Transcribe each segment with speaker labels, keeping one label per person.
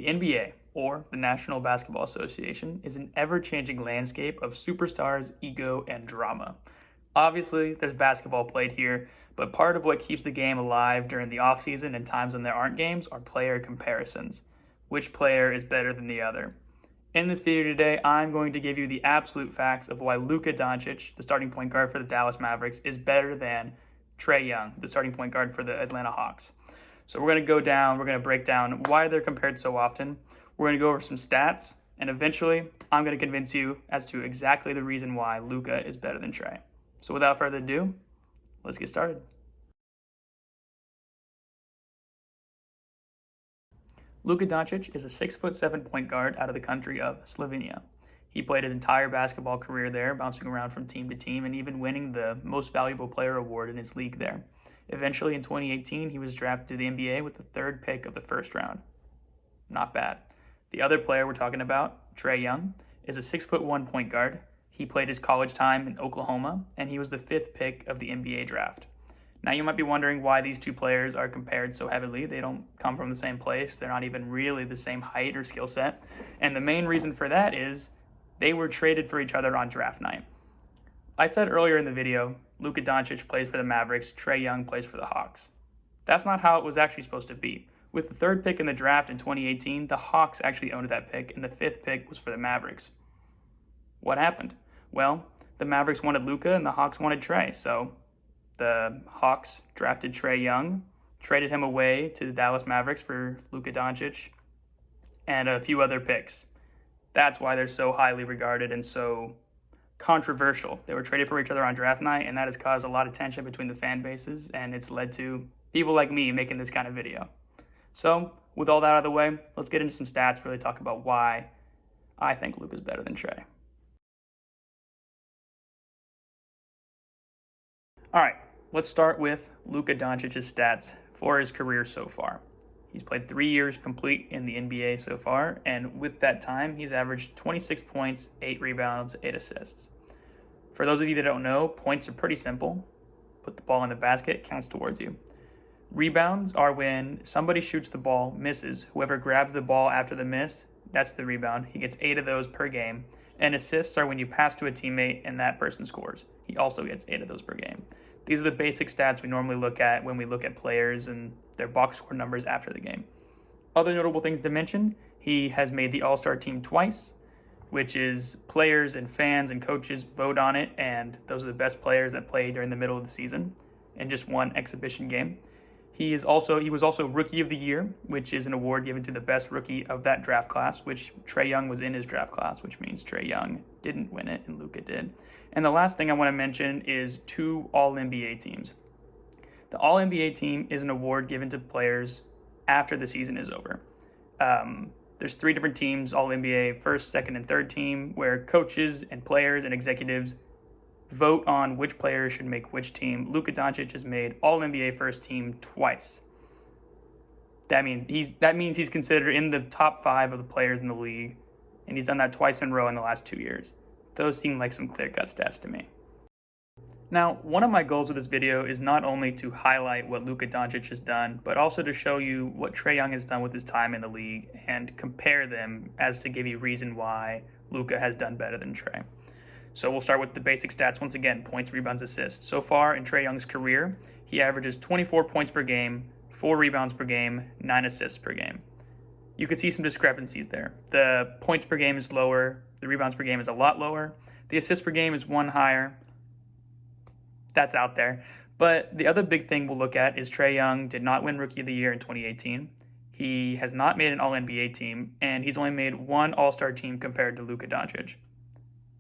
Speaker 1: The NBA, or the National Basketball Association, is an ever-changing landscape of superstars, ego, and drama. Obviously, there's basketball played here, but part of what keeps the game alive during the offseason and times when there aren't games are player comparisons. Which player is better than the other? In this video today, I'm going to give you the absolute facts of why Luka Doncic, the starting point guard for the Dallas Mavericks, is better than Trae Young, the starting point guard for the Atlanta Hawks. So we're going to break down why they're compared so often. We're going to go over some stats, and eventually I'm going to convince you as to exactly the reason why Luka is better than Trae. So without further ado, let's get started. Luka Doncic is a 6'7" point guard out of the country of Slovenia. He played his entire basketball career there, bouncing around from team to team and even winning the Most Valuable Player award in his league there. Eventually, in 2018, he was drafted to the NBA with the third pick of the first round. Not bad. The other player we're talking about, Trae Young, is a 6'1" point guard. He played his college time in Oklahoma, and he was the fifth pick of the NBA draft. Now, you might be wondering why these two players are compared so heavily. They don't come from the same place. They're not even really the same height or skill set. And the main reason for that is they were traded for each other on draft night. I said earlier in the video, Luka Doncic plays for the Mavericks, Trae Young plays for the Hawks. That's not how it was actually supposed to be. With the third pick in the draft in 2018, the Hawks actually owned that pick, and the fifth pick was for the Mavericks. What happened? Well, the Mavericks wanted Luka, and the Hawks wanted Trae, so the Hawks drafted Trae Young, traded him away to the Dallas Mavericks for Luka Doncic, and a few other picks. That's why they're so highly regarded and so controversial. They were traded for each other on draft night, and that has caused a lot of tension between the fan bases, and it's led to people like me making this kind of video. So, with all that out of the way, let's get into some stats, really talk about why I think Luka's better than Trae. All right, let's start with Luka Doncic's stats for his career so far. He's played 3 years complete in the NBA so far, and with that time, he's averaged 26 points, 8 rebounds, 8 assists. For those of you that don't know, points are pretty simple. Put the ball in the basket, counts towards you. Rebounds are when somebody shoots the ball, misses. Whoever grabs the ball after the miss, that's the rebound. He gets 8 of those per game. And assists are when you pass to a teammate and that person scores. He also gets 8 of those per game. These are the basic stats we normally look at when we look at players and their box score numbers after the game. Other notable things to mention, he has made the All-Star team twice, which is players and fans and coaches vote on it, and those are the best players that play during the middle of the season in just one exhibition game. He was also Rookie of the Year, which is an award given to the best rookie of that draft class, which Trae Young was in his draft class, which means Trae Young didn't win it and Luka did. And the last thing I want to mention is 2 All-NBA teams. The All-NBA team is an award given to players after the season is over. There's 3 different teams, All-NBA, first, second, and third team, where coaches and players and executives vote on which players should make which team. Luka Doncic has made All-NBA first team twice. That means he's considered in the top 5 of the players in the league, and he's done that twice in a row in the last 2 years. Those seem like some clear-cut stats to me. Now, one of my goals with this video is not only to highlight what Luka Doncic has done, but also to show you what Trae Young has done with his time in the league and compare them as to give you reason why Luka has done better than Trae. So we'll start with the basic stats once again, points, rebounds, assists. So far in Trae Young's career, he averages 24 points per game, 4 rebounds per game, 9 assists per game. You can see some discrepancies there. The points per game is lower, the rebounds per game is a lot lower, the assists per game is 1 higher. That's out there. But the other big thing we'll look at is Trae Young did not win Rookie of the Year in 2018. He has not made an All-NBA team, and he's only made 1 All-Star team compared to Luka Doncic.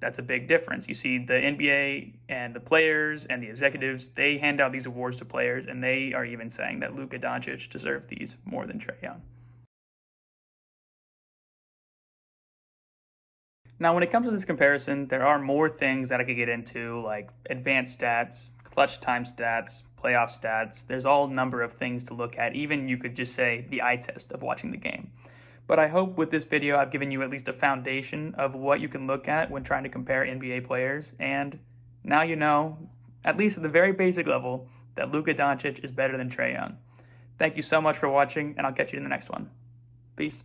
Speaker 1: That's a big difference. You see, the NBA and the players and the executives, they hand out these awards to players, and they are even saying that Luka Doncic deserves these more than Trae Young. Now, when it comes to this comparison, there are more things that I could get into, like advanced stats, clutch time stats, playoff stats. There's all number of things to look at. Even you could just say the eye test of watching the game. But I hope with this video I've given you at least a foundation of what you can look at when trying to compare NBA players. And now you know, at least at the very basic level, that Luka Doncic is better than Trae Young. Thank you so much for watching, and I'll catch you in the next one. Peace.